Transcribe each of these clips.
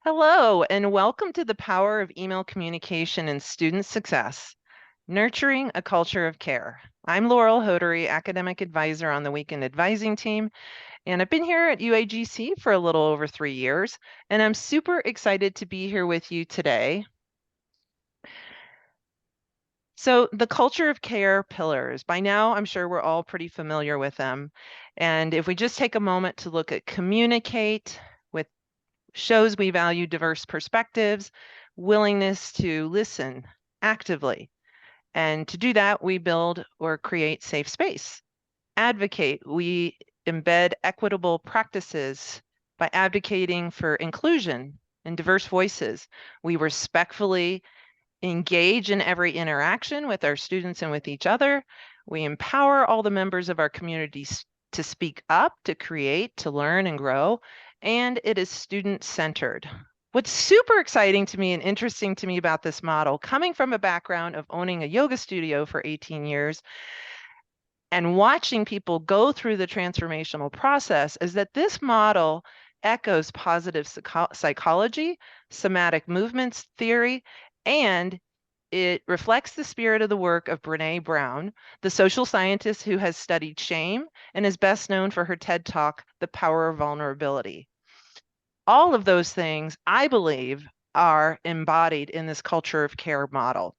Hello, and welcome to the Power of Email Communication and Student Success, Nurturing a Culture of Care. I'm Laurel Hodery, Academic Advisor on the Weekend Advising Team, and I've been here at UAGC for a little over 3 years, and I'm super excited to be here with you today. So the culture of care pillars, by now I'm sure we're all pretty familiar with them. And if we just take a moment to look at communicate, with shows we value diverse perspectives, willingness to listen actively. And to do that, we build or create safe space. Advocate, we embed equitable practices by advocating for inclusion and diverse voices. We respectfully engage in every interaction with our students and with each other. We empower all the members of our communities to speak up, to create, to learn and grow, and it is student-centered. What's super exciting to me and interesting to me about this model, coming from a background of owning a yoga studio for 18 years and watching people go through the transformational process, is that this model echoes positive psychology, somatic movements theory, and it reflects the spirit of the work of Brene Brown, the social scientist who has studied shame and is best known for her TED Talk, The Power of Vulnerability. All of those things, I believe, are embodied in this culture of care model.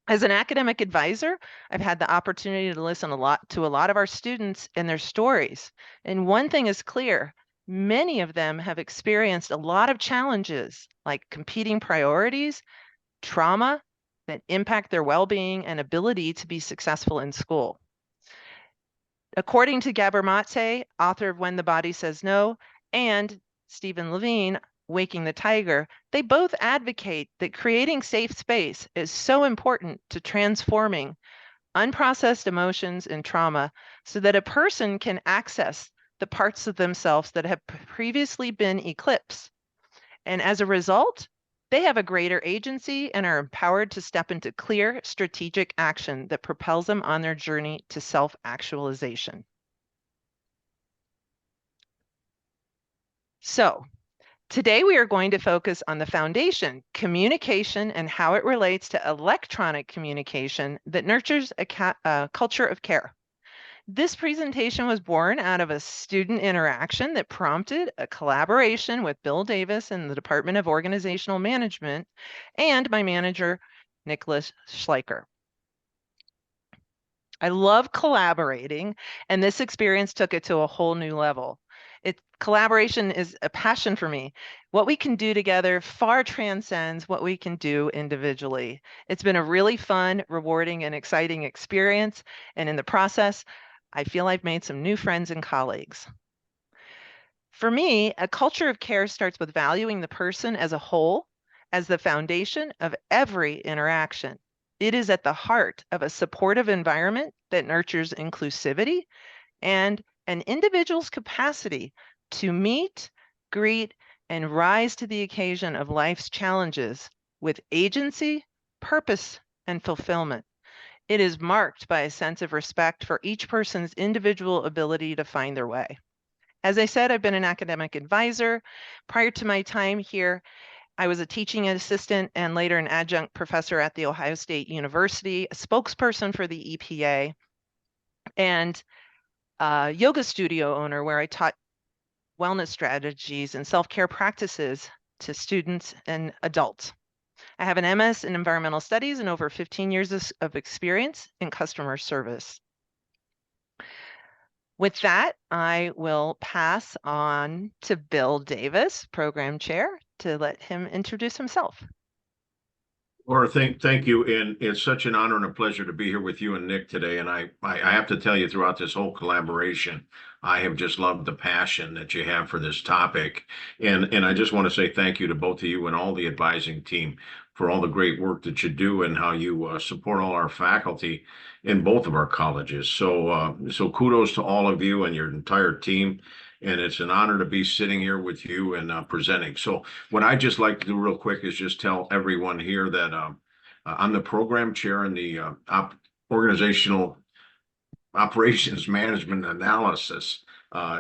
As an academic advisor, I've had the opportunity to listen a lot to a lot of our students and their stories. And one thing is clear, many of them have experienced a lot of challenges like competing priorities, trauma that impact their well-being and ability to be successful in school. According to Gabor Mate, author of When the Body Says No, and Stephen Levine, Waking the Tiger, they both advocate that creating safe space is so important to transforming unprocessed emotions and trauma so that a person can access the parts of themselves that have previously been eclipsed. And as a result, they have a greater agency and are empowered to step into clear strategic action that propels them on their journey to self-actualization. So today we are going to focus on the foundation, communication, and how it relates to electronic communication that nurtures a culture of care. This presentation was born out of a student interaction that prompted a collaboration with Bill Davis in the Department of Organizational Management and my manager, Nicholas Schleicher. I love collaborating, and this experience took it to a whole new level. Collaboration is a passion for me. What we can do together far transcends what we can do individually. It's been a really fun, rewarding, and exciting experience, and in the process, I feel I've made some new friends and colleagues. For me, a culture of care starts with valuing the person as a whole as the foundation of every interaction. It is at the heart of a supportive environment that nurtures inclusivity and an individual's capacity to meet, greet, and rise to the occasion of life's challenges with agency, purpose, and fulfillment. It is marked by a sense of respect for each person's individual ability to find their way. As I said, I've been an academic advisor. Prior to my time here, I was a teaching assistant and later an adjunct professor at The Ohio State University, a spokesperson for the EPA, and a yoga studio owner where I taught wellness strategies and self-care practices to students and adults. I have an MS in environmental studies and over 15 years of experience in customer service. With that, I will pass on to Bill Davis, program chair, to let him introduce himself. Laura, thank you. And it's such an honor and a pleasure to be here with you and Nick today. And I have to tell you, throughout this whole collaboration, I have just loved the passion that you have for this topic. And I just want to say thank you to both of you and all the advising team for all the great work that you do and how you support all our faculty in both of our colleges. So kudos to all of you and your entire team. And it's an honor to be sitting here with you and presenting. So what I just like to do real quick is just tell everyone here that I'm the program chair in the organizational operations management analysis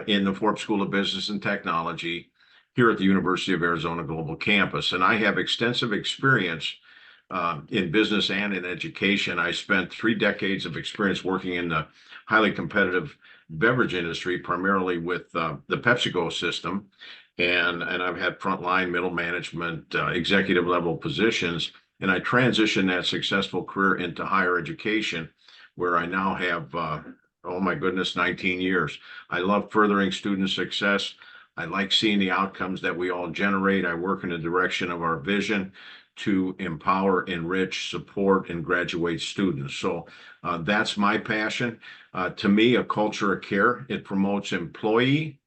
in the Forbes School of Business and Technology. here at the University of Arizona Global Campus. And I have extensive experience in business and in education. I spent 3 decades of experience working in the highly competitive beverage industry, primarily with the PepsiCo system. And I've had frontline, middle management, executive level positions. And I transitioned that successful career into higher education, where I now have, oh my goodness, 19 years. I love furthering student success. I like seeing the outcomes that we all generate. I work in the direction of our vision to empower, enrich, support, and graduate students. So that's my passion. To me, a culture of care, it promotes employee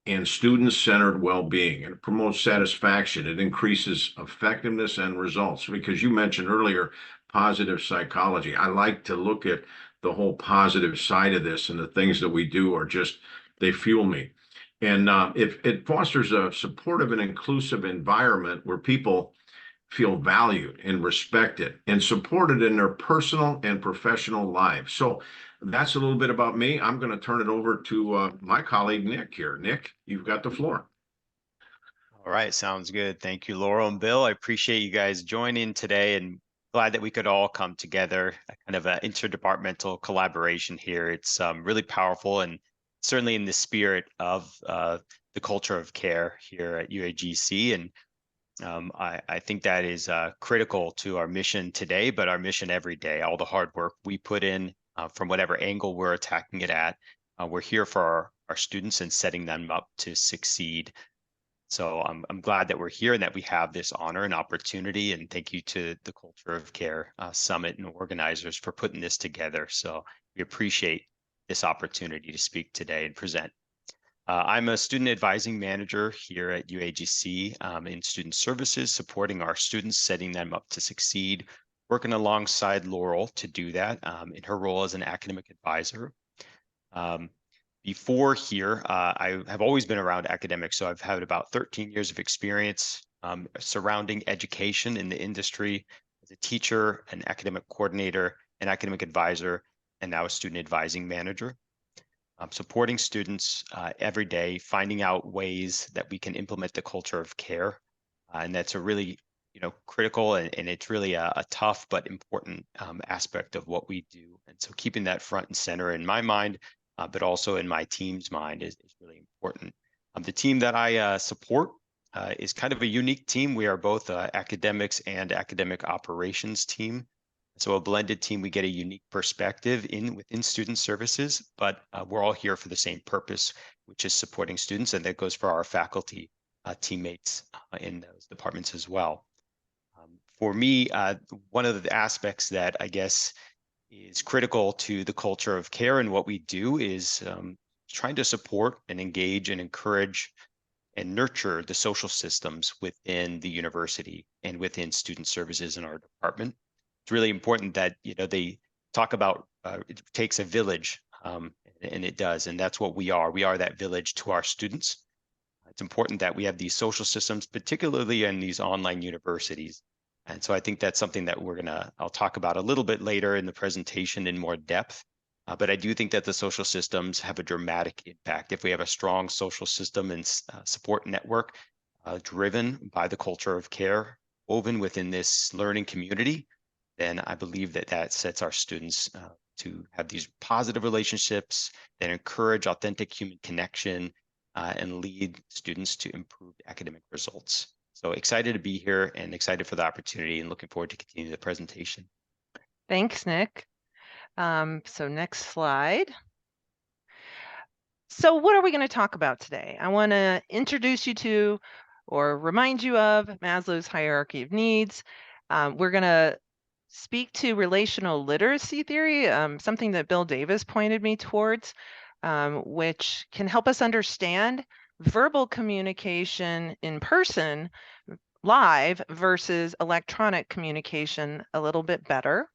and student-centered well-being, and it promotes satisfaction. It increases effectiveness and results. Because you mentioned earlier positive psychology. I like to look at the whole positive side of this, and the things that we do are just, they fuel me. And it fosters a supportive and inclusive environment where people feel valued and respected and supported in their personal and professional lives. So that's a little bit about me. I'm going to turn it over to my colleague, Nick here. Nick, you've got the floor. All right, sounds good. Thank you, Laurel and Bill. I appreciate you guys joining today, and glad that we could all come together, a kind of an interdepartmental collaboration here. It's really powerful, and certainly in the spirit of the culture of care here at UAGC. And I think that is critical to our mission today, but our mission every day. All the hard work we put in from whatever angle we're attacking it at, we're here for our students and setting them up to succeed. So I'm glad that we're here and that we have this honor and opportunity. And thank you to the Culture of Care Summit and organizers for putting this together. So we appreciate this opportunity to speak today and present. I'm a student advising manager here at UAGC in student services, supporting our students, setting them up to succeed, working alongside Laurel to do that in her role as an academic advisor. Before here, I have always been around academics, so I've had about 13 years of experience surrounding education in the industry as a teacher, an academic coordinator, an academic advisor, and now a student advising manager. Supporting students every day, finding out ways that we can implement the culture of care. And that's a really critical and it's really a tough but important aspect of what we do. And so keeping that front and center in my mind, but also in my team's mind is really important. The team that I support is kind of a unique team. We are both academics and academic operations team. So a blended team, we get a unique perspective within student services, but we're all here for the same purpose, which is supporting students, and that goes for our faculty teammates in those departments as well. For me, one of the aspects that I guess is critical to the culture of care and what we do is trying to support and engage and encourage and nurture the social systems within the university and within student services in our department. It's really important that they talk about it takes a village, and it does, and that's what we are. We are that village to our students. It's important that we have these social systems, particularly in these online universities. And so I think that's something that I'll talk about a little bit later in the presentation in more depth. But I do think that the social systems have a dramatic impact. If we have a strong social system and support network driven by the culture of care, woven within this learning community, then I believe that sets our students to have these positive relationships that encourage authentic human connection and lead students to improved academic results. So excited to be here and excited for the opportunity and looking forward to continuing the presentation. Thanks, Nick. So next slide. So what are we going to talk about today? I want to introduce you to or remind you of Maslow's hierarchy of needs. We're going to speak to relational literacy theory, something that Bill Davis pointed me towards, which can help us understand verbal communication in person, live, versus electronic communication a little bit better.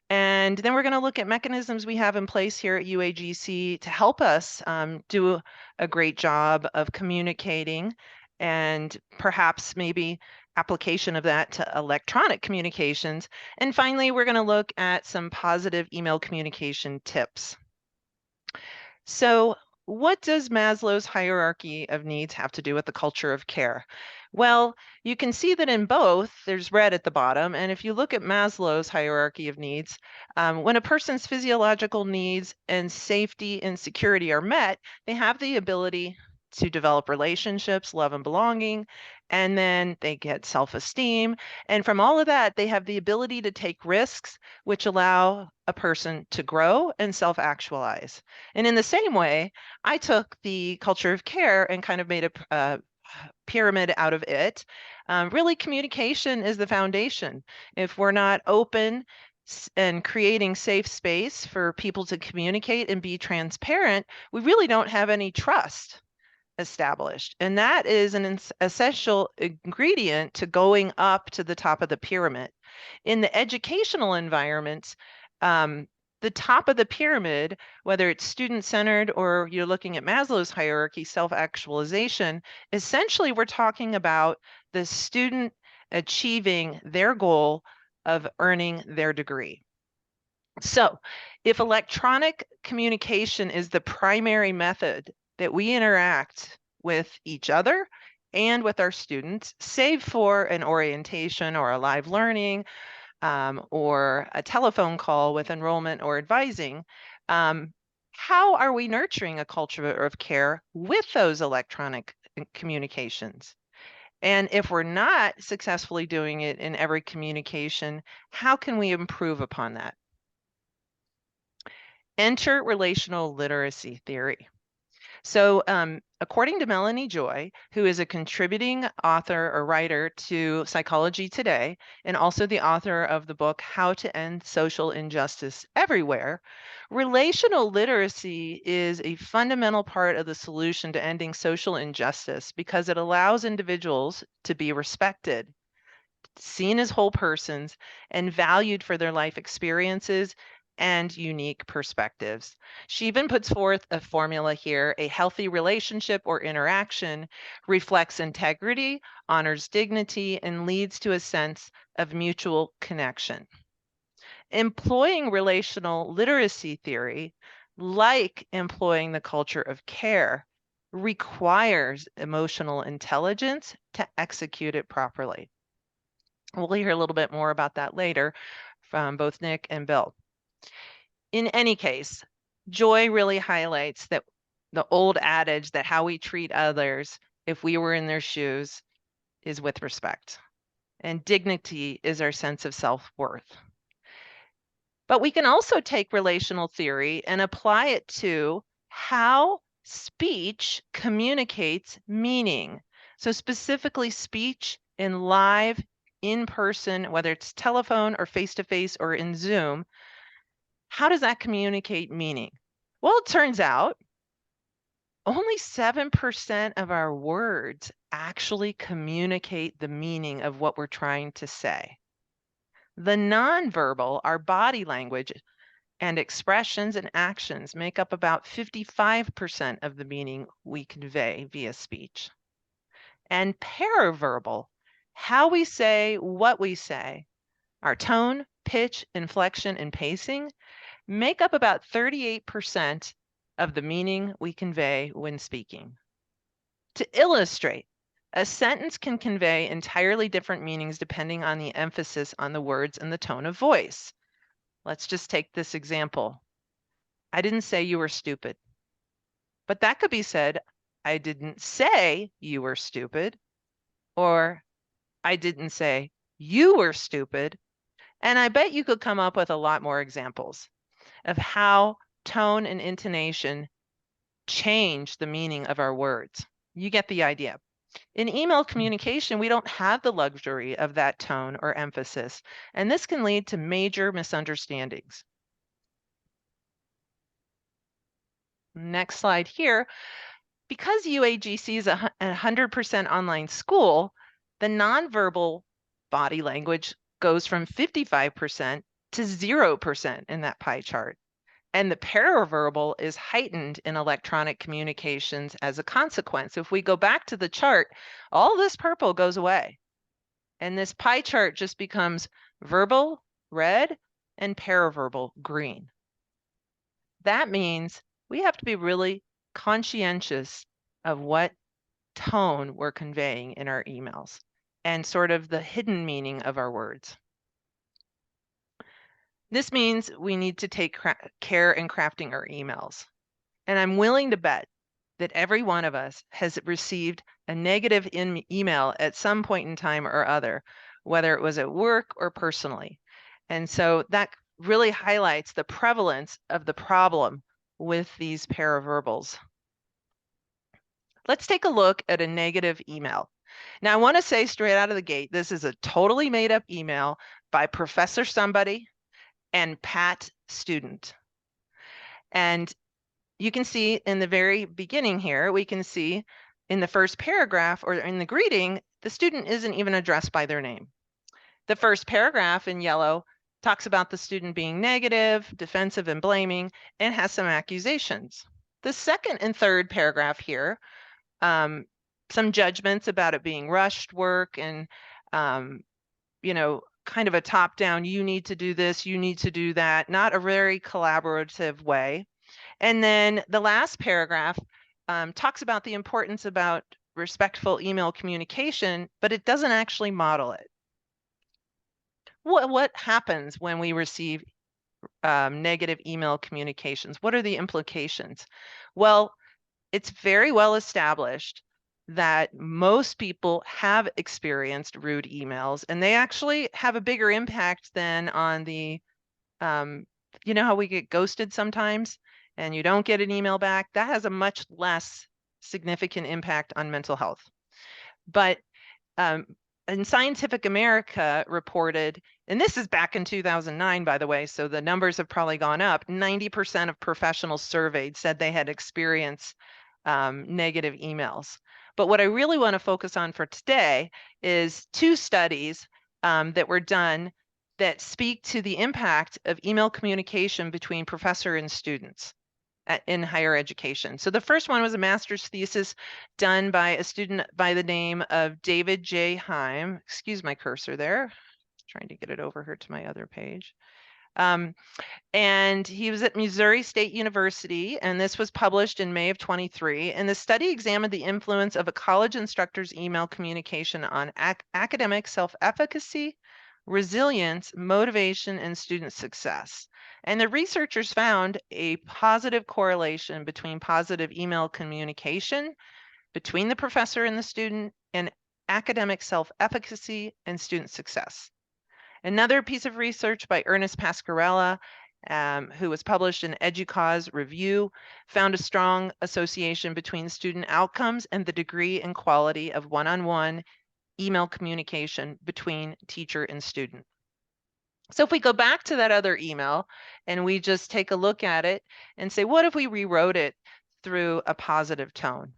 And then we're going to look at mechanisms we have in place here at UAGC to help us do a great job of communicating, and perhaps maybe application of that to electronic communications. And finally, we're going to look at some positive email communication tips. So what does Maslow's hierarchy of needs have to do with the culture of care? Well, you can see that in both, there's red at the bottom. And if you look at Maslow's hierarchy of needs, when a person's physiological needs and safety and security are met, they have the ability to develop relationships, love and belonging, and then they get self-esteem. And from all of that, they have the ability to take risks, which allow a person to grow and self-actualize. And in the same way, I took the culture of care and kind of made a pyramid out of it. Really, communication is the foundation. If we're not open and creating safe space for people to communicate and be transparent, we really don't have any trust established. And that is an essential ingredient to going up to the top of the pyramid. In the educational environment, the top of the pyramid, whether it's student-centered or you're looking at Maslow's hierarchy, self-actualization, essentially we're talking about the student achieving their goal of earning their degree. So if electronic communication is the primary method that we interact with each other and with our students, save for an orientation or a live learning or a telephone call with enrollment or advising, how are we nurturing a culture of care with those electronic communications? And if we're not successfully doing it in every communication, how can we improve upon that? Enter relational literacy theory. So, according to Melanie Joy, who is a contributing author or writer to Psychology Today, and also the author of the book How to End Social Injustice Everywhere, relational literacy is a fundamental part of the solution to ending social injustice because it allows individuals to be respected, seen as whole persons, and valued for their life experiences and unique perspectives. She even puts forth a formula here. A healthy relationship or interaction reflects integrity, honors dignity, and leads to a sense of mutual connection. Employing relational literacy theory, like employing the culture of care, requires emotional intelligence to execute it properly. We'll hear a little bit more about that later from both Nick and Bill. In any case, Joy really highlights that the old adage that how we treat others, if we were in their shoes, is with respect. And dignity is our sense of self-worth. But we can also take relational theory and apply it to how speech communicates meaning. So specifically speech in live, in person, whether it's telephone or face-to-face or in Zoom, how does that communicate meaning? Well, it turns out only 7% of our words actually communicate the meaning of what we're trying to say. The nonverbal, our body language and expressions and actions make up about 55% of the meaning we convey via speech. And paraverbal, how we say what we say, our tone, pitch, inflection, and pacing make up about 38% of the meaning we convey when speaking. To illustrate, a sentence can convey entirely different meanings depending on the emphasis on the words and the tone of voice. Let's just take this example. I didn't say you were stupid, but that could be said, I didn't say you were stupid, or I didn't say you were stupid. And I bet you could come up with a lot more examples of how tone and intonation change the meaning of our words. You get the idea. In email communication, we don't have the luxury of that tone or emphasis, and this can lead to major misunderstandings. Next slide here. Because UAGC is a 100% online school, the nonverbal body language goes from 55% to 0% in that pie chart. And the paraverbal is heightened in electronic communications as a consequence. If we go back to the chart, all this purple goes away. And this pie chart just becomes verbal, red, and paraverbal, green. That means we have to be really conscientious of what tone we're conveying in our emails and sort of the hidden meaning of our words. This means we need to take care in crafting our emails. And I'm willing to bet that every one of us has received a negative email at some point in time or other, whether it was at work or personally. And so that really highlights the prevalence of the problem with these paraverbals. Let's take a look at a negative email. Now, I want to say straight out of the gate, this is a totally made up email by Professor somebody and Pat student. And you can see in the very beginning here, we can see in the first paragraph or in the greeting, the student isn't even addressed by their name. The first paragraph in yellow talks about the student being negative, defensive, and blaming, and has some accusations. The second and third paragraph here, some judgments about it being rushed work and, kind of a top-down, you need to do this, you need to do that, not a very collaborative way. And then the last paragraph talks about the importance about respectful email communication, but it doesn't actually model it. What happens when we receive negative email communications? What are the implications? Well, it's very well established that most people have experienced rude emails, and they actually have a bigger impact than on the, you know how we get ghosted sometimes and you don't get an email back? That has a much less significant impact on mental health. But and Scientific America reported, and this is back in 2009, by the way, so the numbers have probably gone up. 90% of professionals surveyed said they had experienced negative emails. But what I really want to focus on for today is two studies that were done that speak to the impact of email communication between professor and students in higher education. So the first one was a master's thesis done by a student by the name of David J. Heim. Excuse my cursor there. Trying to get it over here to my other page. And he was at Missouri State University, and this was published in May of 23. And the study examined the influence of a college instructor's email communication on academic self-efficacy, resilience, motivation, and student success. And the researchers found a positive correlation between positive email communication between the professor and the student and academic self-efficacy and student success. Another piece of research by Ernest Pascarella, who was published in EDUCAUSE Review, found a strong association between student outcomes and the degree and quality of one-on-one email communication between teacher and student. So if we go back to that other email and we just take a look at it and say, what if we rewrote it through a positive tone?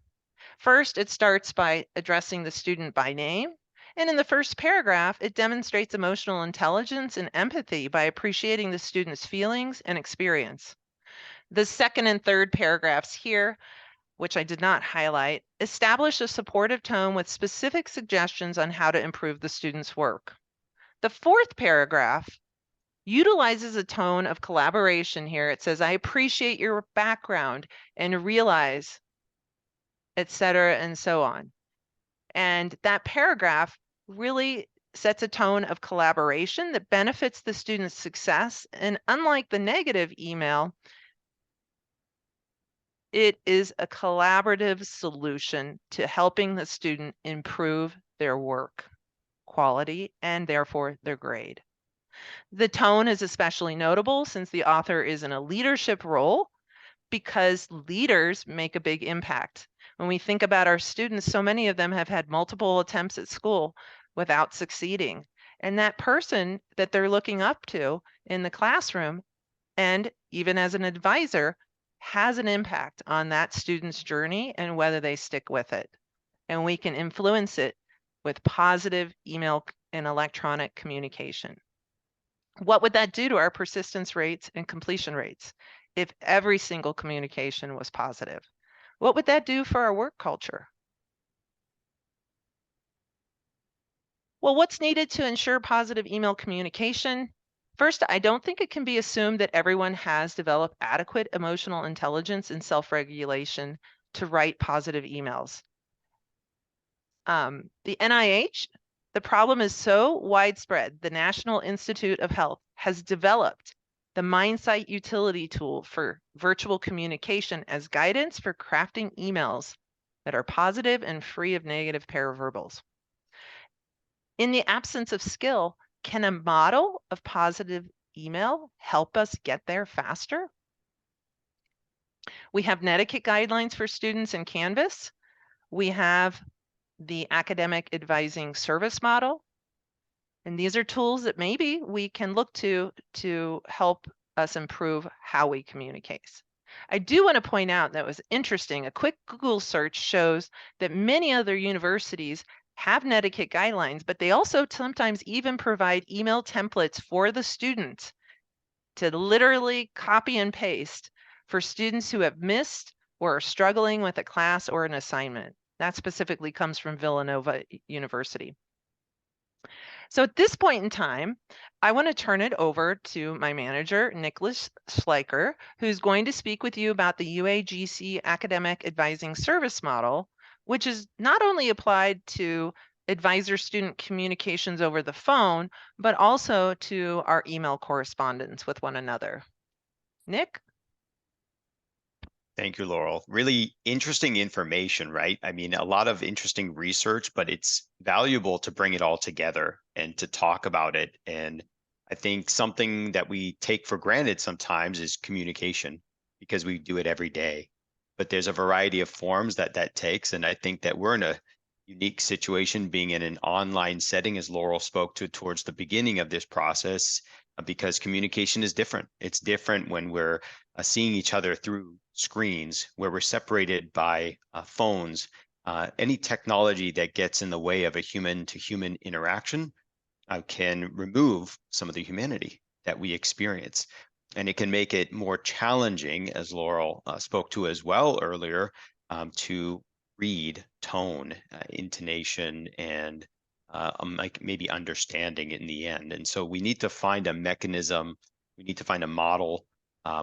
First, it starts by addressing the student by name. And in the first paragraph, it demonstrates emotional intelligence and empathy by appreciating the student's feelings and experience. The second and third paragraphs here, which I did not highlight, establish a supportive tone with specific suggestions on how to improve the student's work. The fourth paragraph utilizes a tone of collaboration here. It says, I appreciate your background and realize, etc., and so on. And that paragraph really sets a tone of collaboration that benefits the student's success. And unlike the negative email, it is a collaborative solution to helping the student improve their work quality and therefore their grade. The tone is especially notable since the author is in a leadership role because leaders make a big impact. When we think about our students, so many of them have had multiple attempts at school without succeeding. And that person that they're looking up to in the classroom and even as an advisor has an impact on that student's journey and whether they stick with it. And we can influence it with positive email and electronic communication. What would that do to our persistence rates and completion rates if every single communication was positive? What would that do for our work culture? Well, what's needed to ensure positive email communication? First, I don't think it can be assumed that everyone has developed adequate emotional intelligence and self-regulation to write positive emails. The NIH, the problem is so widespread, the National Institute of Health has developed the MindSight utility tool for virtual communication as guidance for crafting emails that are positive and free of negative paraverbals. In the absence of skill, can a model of positive email help us get there faster? We have netiquette guidelines for students in Canvas. We have the academic advising service model. And these are tools that maybe we can look to help us improve how we communicate. I do want to point out that was interesting. A quick Google search shows that many other universities have netiquette guidelines, but they also sometimes even provide email templates for the student to literally copy and paste for students who have missed or are struggling with a class or an assignment. That specifically comes from Villanova University. So at this point in time, I want to turn it over to my manager, Nicholas Schleicher, who's going to speak with you about the UAGC Academic Advising Service Model, which is not only applied to advisor-student communications over the phone, but also to our email correspondence with one another. Nick? Thank you, Laurel. Really interesting information, right? I mean, a lot of interesting research, but it's valuable to bring it all together and to talk about it. And I think something that we take for granted sometimes is communication because we do it every day. But there's a variety of forms that takes. And I think that we're in a unique situation being in an online setting, as Laurel spoke to towards the beginning of this process, because communication is different. It's different when we're seeing each other through screens, where we're separated by phones. Any technology that gets in the way of a human to human interaction can remove some of the humanity that we experience. And it can make it more challenging, as Laurel spoke to as well earlier, to read tone, intonation, and like maybe understanding in the end. And so we need to find a mechanism, we need to find a model,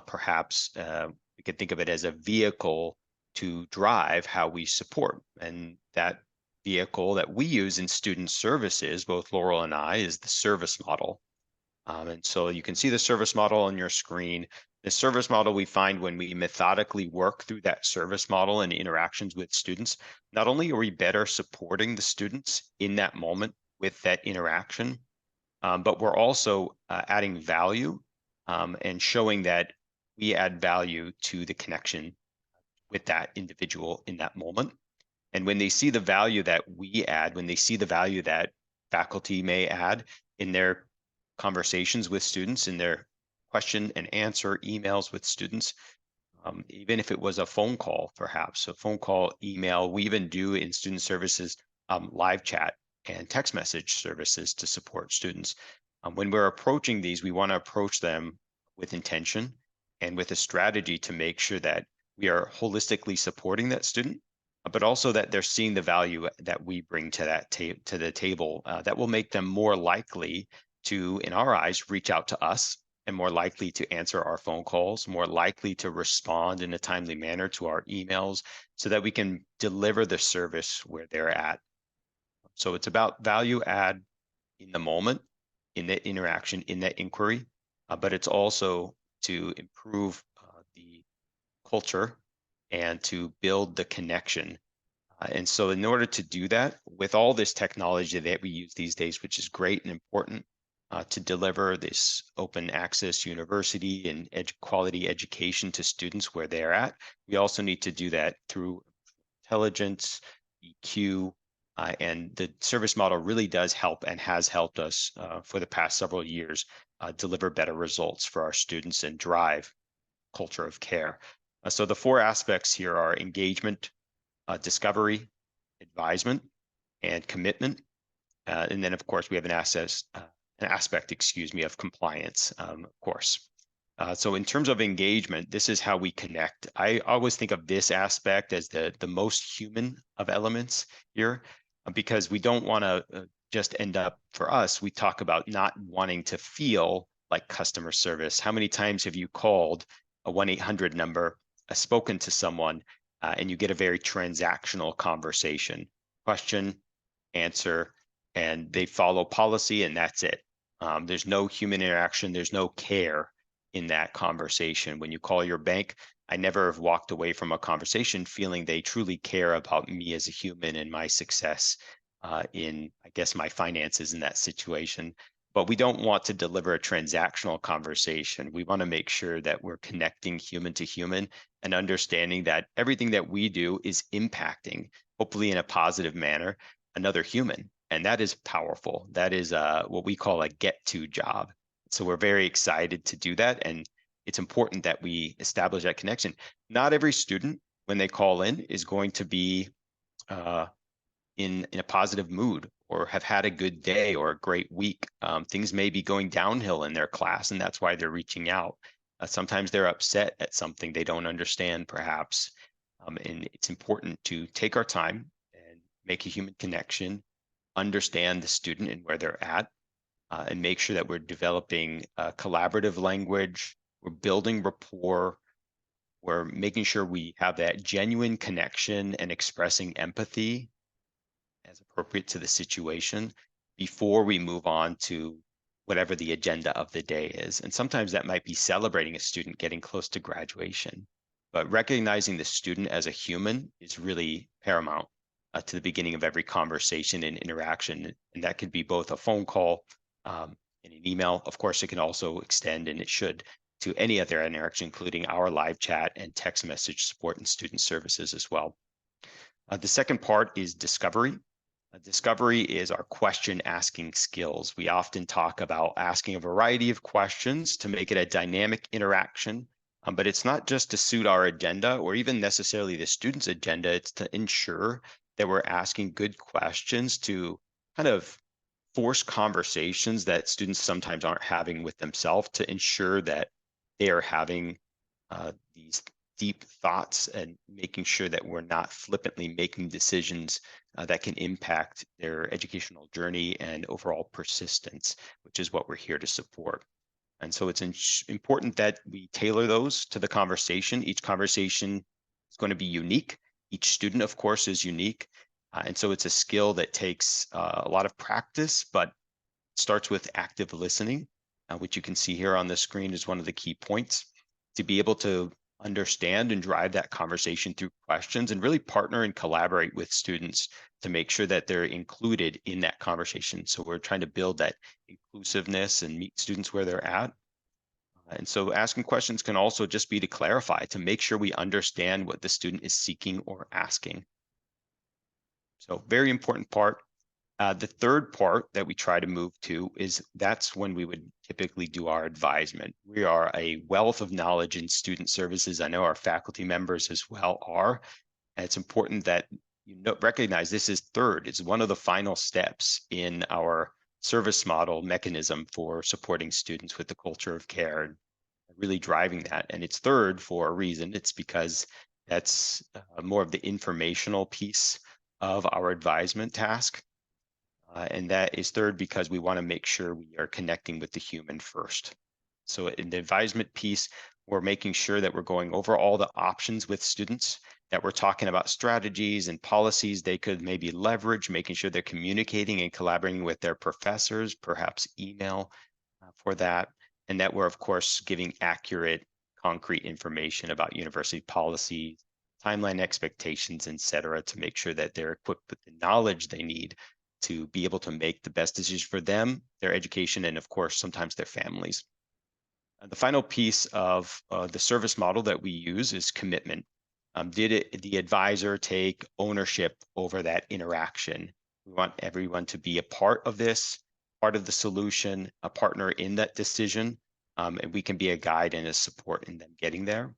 perhaps we could think of it as a vehicle to drive how we support. And that vehicle that we use in student services, both Laurel and I, is the service model. And so you can see the service model on your screen. The service model we find when we methodically work through that service model and interactions with students, not only are we better supporting the students in that moment with that interaction, but we're also adding value and showing that we add value to the connection with that individual in that moment. And when they see the value that we add, when they see the value that faculty may add in their conversations with students, in their question and answer emails with students, even if it was a phone call, perhaps a phone call, email, we even do in student services live chat and text message services to support students. When we're approaching these, we want to approach them with intention and with a strategy to make sure that we are holistically supporting that student, but also that they're seeing the value that we bring to that to the table that will make them more likely to, in our eyes, reach out to us, and more likely to answer our phone calls, more likely to respond in a timely manner to our emails, so that we can deliver the service where they're at. So it's about value add in the moment, in that interaction, in that inquiry, but it's also to improve the culture and to build the connection. And so in order to do that, with all this technology that we use these days, which is great and important to deliver this open access university and quality education to students where they're at, we also need to do that through intelligence, EQ, and the service model really does help and has helped us for the past several years deliver better results for our students and drive culture of care. So the four aspects here are engagement, discovery, advisement, and commitment. And then, of course, we have an aspect, of compliance, of course. So in terms of engagement, this is how we connect. I always think of this aspect as the most human of elements here, because we don't want to just end up, for us, we talk about not wanting to feel like customer service. How many times have you called a 1-800 number, spoken to someone, and you get a very transactional conversation? Question, answer, and they follow policy, and that's it. There's no human interaction, there's no care in that conversation. When you call your bank, I never have walked away from a conversation feeling they truly care about me as a human and my success in, I guess, my finances in that situation. But we don't want to deliver a transactional conversation. We want to make sure that we're connecting human to human and understanding that everything that we do is impacting, hopefully in a positive manner, another human. And that is powerful. That is what we call a get-to job. So we're very excited to do that. And it's important that we establish that connection. Not every student, when they call in, is going to be in a positive mood or have had a good day or a great week. Things may be going downhill in their class, and that's why they're reaching out. Sometimes they're upset at something they don't understand, perhaps. And it's important to take our time and make a human connection, understand the student and where they're at, and make sure that we're developing a collaborative language, we're building rapport, we're making sure we have that genuine connection and expressing empathy as appropriate to the situation before we move on to whatever the agenda of the day is. And sometimes that might be celebrating a student getting close to graduation, but recognizing the student as a human is really paramount to the beginning of every conversation and interaction. And that could be both a phone call and an email. Of course, it can also extend, and it should, to any other interaction, including our live chat and text message support and student services as well. The second part is discovery. Discovery is our question asking skills. We often talk about asking a variety of questions to make it a dynamic interaction, but it's not just to suit our agenda or even necessarily the student's agenda. It's to ensure that we're asking good questions to kind of force conversations that students sometimes aren't having with themselves, to ensure that they are having these deep thoughts and making sure that we're not flippantly making decisions that can impact their educational journey and overall persistence, which is what we're here to support. And so it's important that we tailor those to the conversation. Each conversation is going to be unique. Each student, of course, is unique. And so it's a skill that takes a lot of practice, but starts with active listening, which you can see here on the screen is one of the key points. To be able to understand and drive that conversation through questions and really partner and collaborate with students to make sure that they're included in that conversation. So we're trying to build that inclusiveness and meet students where they're at. And so asking questions can also just be to clarify, to make sure we understand what the student is seeking or asking. So very important part. The third part that we try to move to is that's when we would typically do our advisement. We are a wealth of knowledge in student services. I know our faculty members as well are. And it's important that you recognize this is third. It's one of the final steps in our service model mechanism for supporting students with the culture of care and really driving that. And it's third for a reason. It's because that's more of the informational piece of our advisement task. And that is third because we want to make sure we are connecting with the human first. So in the advisement piece, we're making sure that we're going over all the options with students, that we're talking about strategies and policies they could maybe leverage, making sure they're communicating and collaborating with their professors, perhaps email for that. And that we're, of course, giving accurate, concrete information about university policies, timeline expectations, et cetera, to make sure that they're equipped with the knowledge they need to be able to make the best decisions for them, their education, and of course, sometimes their families. The final piece of the service model that we use is commitment. Did the advisor take ownership over that interaction? We want everyone to be a part of this, part of the solution, a partner in that decision, and we can be a guide and a support in them getting there.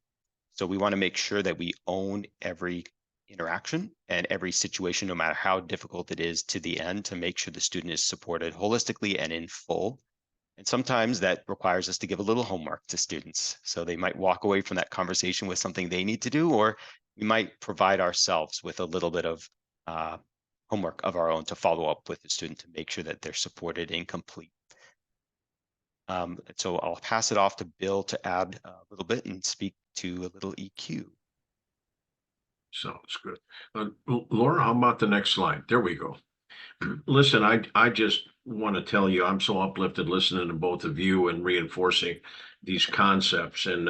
So we want to make sure that we own every interaction and every situation, no matter how difficult it is, to the end, to make sure the student is supported holistically and in full. And sometimes that requires us to give a little homework to students. So they might walk away from that conversation with something they need to do, or we might provide ourselves with a little bit of homework of our own to follow up with the student to make sure that they're supported and complete. So I'll pass it off to Bill to add a little bit and speak to a little EQ. Sounds good. Laura, how about the next slide? There we go. Listen, I just want to tell you, I'm so uplifted listening to both of you and reinforcing these concepts. And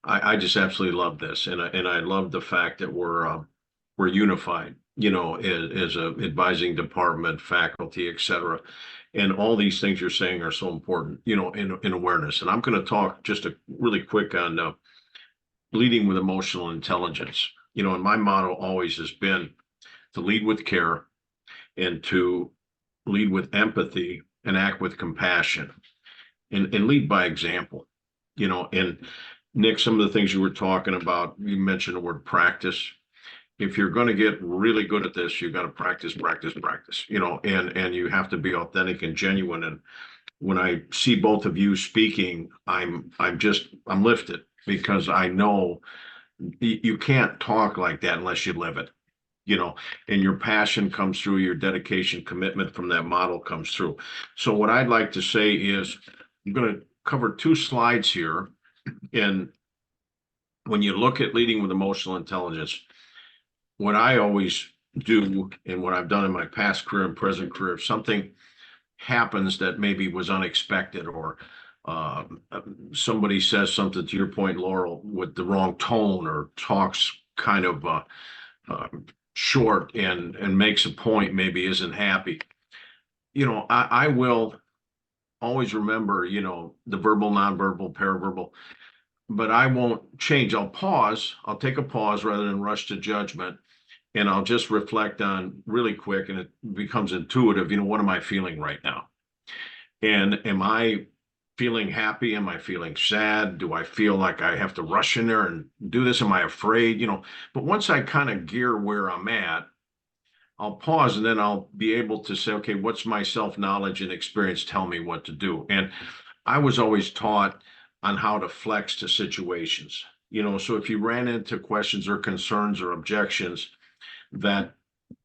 I just absolutely love this. And I love the fact that we're unified, you know, as a advising department, faculty, et cetera. And all these things you're saying are so important, you know, in awareness. And I'm going to talk just really quick on leading with emotional intelligence. You know, and my motto always has been to lead with care and to lead with empathy and act with compassion and lead by example. You know, and Nick, some of the things you were talking about, you mentioned the word practice. If you're going to get really good at this, you've got to practice, practice, practice, you know, and you have to be authentic and genuine. And when I see both of you speaking, I'm lifted because I know you can't talk like that unless you live it, you know, and your passion comes through, your dedication, commitment from that model comes through. So what I'd like to say is I'm going to cover 2 slides here. And when you look at leading with emotional intelligence, what I always do and what I've done in my past career and present career, if something happens that maybe was unexpected or uh, somebody says something to your point, Laurel, with the wrong tone or talks kind of uh, short and makes a point, maybe isn't happy. You know, I will always remember, you know, the verbal, nonverbal, paraverbal, but I won't change. I'll pause. I'll take a pause rather than rush to judgment. And I'll just reflect on really quick, and it becomes intuitive. You know, what am I feeling right now? And am I feeling happy? Am I feeling sad? Do I feel like I have to rush in there and do this? Am I afraid? You know, but once I kind of gear where I'm at, I'll pause and then I'll be able to say, okay, what's my self-knowledge and experience tell me what to do? And I was always taught on how to flex to situations. You know, so if you ran into questions or concerns or objections, that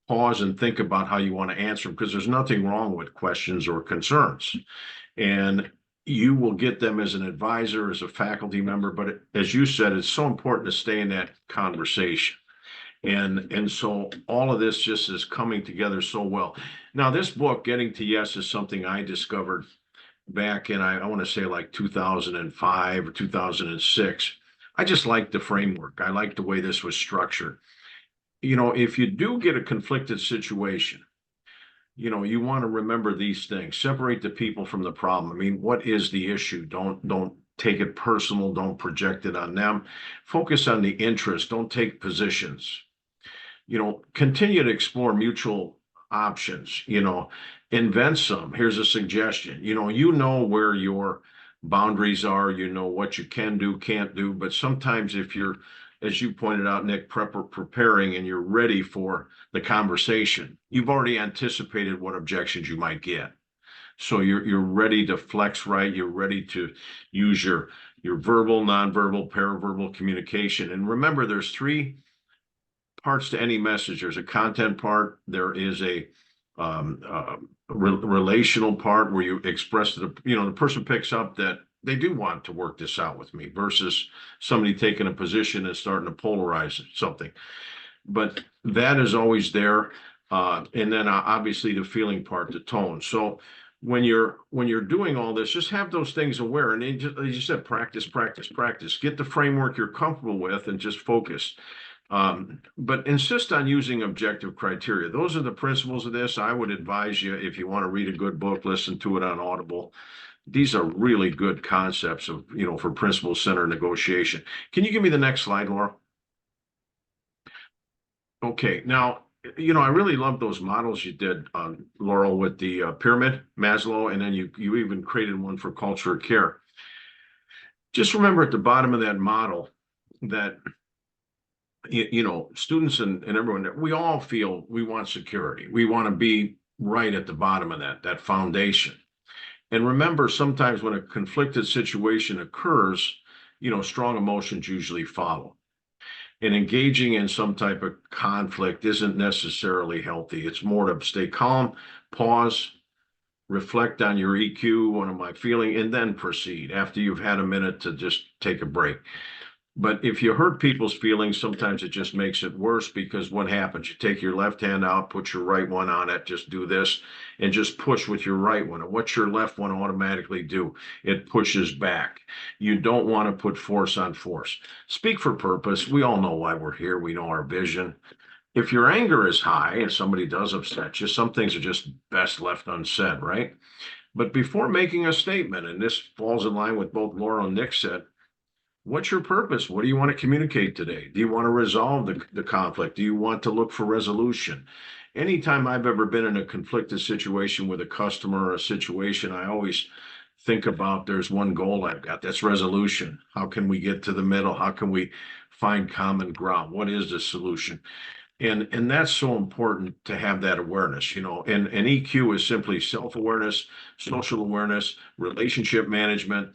pause and think about how you want to answer them, because there's nothing wrong with questions or concerns. And you will get them as an advisor, as a faculty member, but as you said, it's so important to stay in that conversation. And so all of this just is coming together so well. Now, this book, Getting to Yes, is something I discovered back in, I want to say like 2005 or 2006. I just liked the framework. I liked the way this was structured. You know, if you do get a conflicted situation, you know, you want to remember these things. Separate the people from the problem. I mean, what is the issue? Don't take it personal. Don't project it on them. Focus on the interest. Don't take positions. You know, continue to explore mutual options. You know, invent some. Here's a suggestion. You know where your boundaries are. You know what you can do, can't do. But sometimes if you're, as you pointed out, Nick, preparing and you're ready for the conversation, you've already anticipated what objections you might get. So you're ready to flex right. You're ready to use your verbal, nonverbal, paraverbal communication. And remember, there's 3 parts to any message. There's a content part. There is a relational part where you express the person picks up that they do want to work this out with me versus somebody taking a position and starting to polarize something. But that is always there. And then obviously the feeling part, the tone. So when you're doing all this, just have those things aware. And as you said, practice, practice, practice. Get the framework you're comfortable with and just focus. But insist on using objective criteria. Those are the principles of this. I would advise you, if you want to read a good book, listen to it on Audible. These are really good concepts of, for principle center negotiation. Can you give me the next slide, Laura? Okay, now, I really love those models you did, Laurel, with the pyramid, Maslow, and then you even created one for culture of care. Just remember at the bottom of that model that students and everyone, we all feel we want security. We want to be right at the bottom of that foundation. And remember, sometimes when a conflicted situation occurs, strong emotions usually follow. And engaging in some type of conflict isn't necessarily healthy. It's more to stay calm, pause, reflect on your EQ, what am I feeling, and then proceed after you've had a minute to just take a break. But if you hurt people's feelings, sometimes it just makes it worse because what happens? You take your left hand out, put your right one on it, just do this, and just push with your right one. And what's your left one automatically do? It pushes back. You don't want to put force on force. Speak for purpose. We all know why we're here. We know our vision. If your anger is high and somebody does upset you, some things are just best left unsaid, right? But before making a statement, and this falls in line with both Laura and Nick said, what's your purpose? What do you want to communicate today? Do you want to resolve the conflict? Do you want to look for resolution? Anytime I've ever been in a conflicted situation with a customer or a situation, I always think about there's one goal I've got. That's resolution. How can we get to the middle? How can we find common ground? What is the solution? And that's so important to have that awareness, and EQ is simply self-awareness, social awareness, relationship management,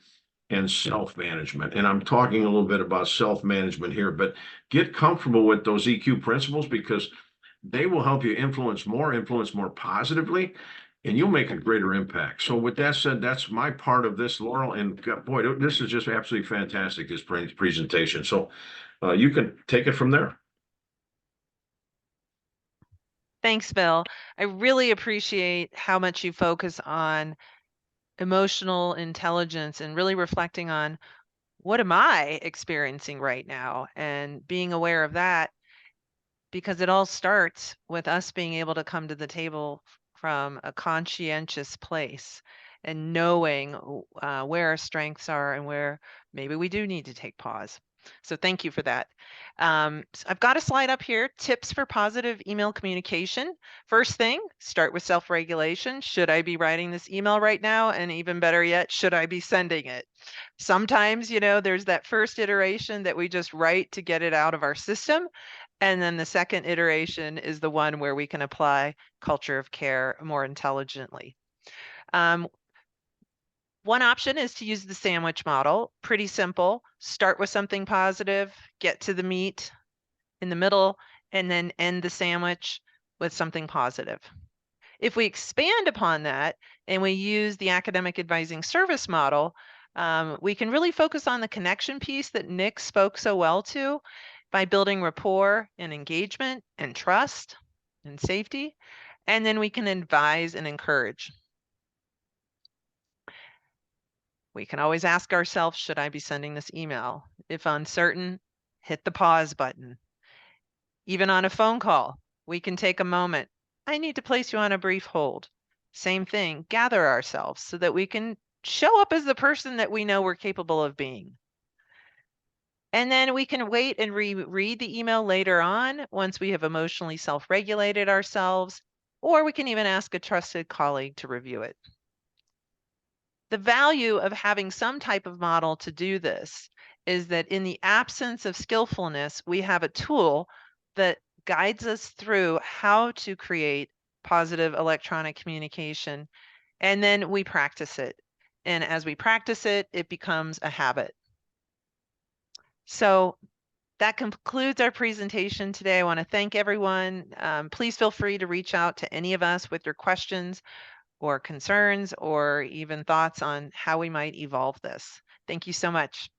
and self-management. And I'm talking a little bit about self-management here, but get comfortable with those EQ principles because they will help you influence more positively, and you'll make a greater impact. So with that said, that's my part of this, Laurel, and boy, this is just absolutely fantastic, this presentation. So you can take it from there. Thanks, Bill. I really appreciate how much you focus on emotional intelligence and really reflecting on what am I experiencing right now and being aware of that, because it all starts with us being able to come to the table from a conscientious place and knowing where our strengths are and where maybe we do need to take pause. So thank you for that. So I've got a slide up here, tips for positive email communication. First thing, start with self-regulation. Should I be writing this email right now? And even better yet, should I be sending it? Sometimes, there's that first iteration that we just write to get it out of our system. And then the second iteration is the one where we can apply culture of care more intelligently. One option is to use the sandwich model. Pretty simple. Start with something positive, get to the meat in the middle, and then end the sandwich with something positive. If we expand upon that and we use the academic advising service model, we can really focus on the connection piece that Nick spoke so well to by building rapport and engagement and trust and safety. And then we can advise and encourage. We can always ask ourselves, should I be sending this email? If uncertain, hit the pause button. Even on a phone call, we can take a moment. I need to place you on a brief hold. Same thing, gather ourselves so that we can show up as the person that we know we're capable of being. And then we can wait and reread the email later on once we have emotionally self-regulated ourselves, or we can even ask a trusted colleague to review it. The value of having some type of model to do this is that in the absence of skillfulness, we have a tool that guides us through how to create positive electronic communication, and then we practice it. And as we practice it, it becomes a habit. So that concludes our presentation today. I want to thank everyone. Please feel free to reach out to any of us with your questions or concerns or even thoughts on how we might evolve this. Thank you so much.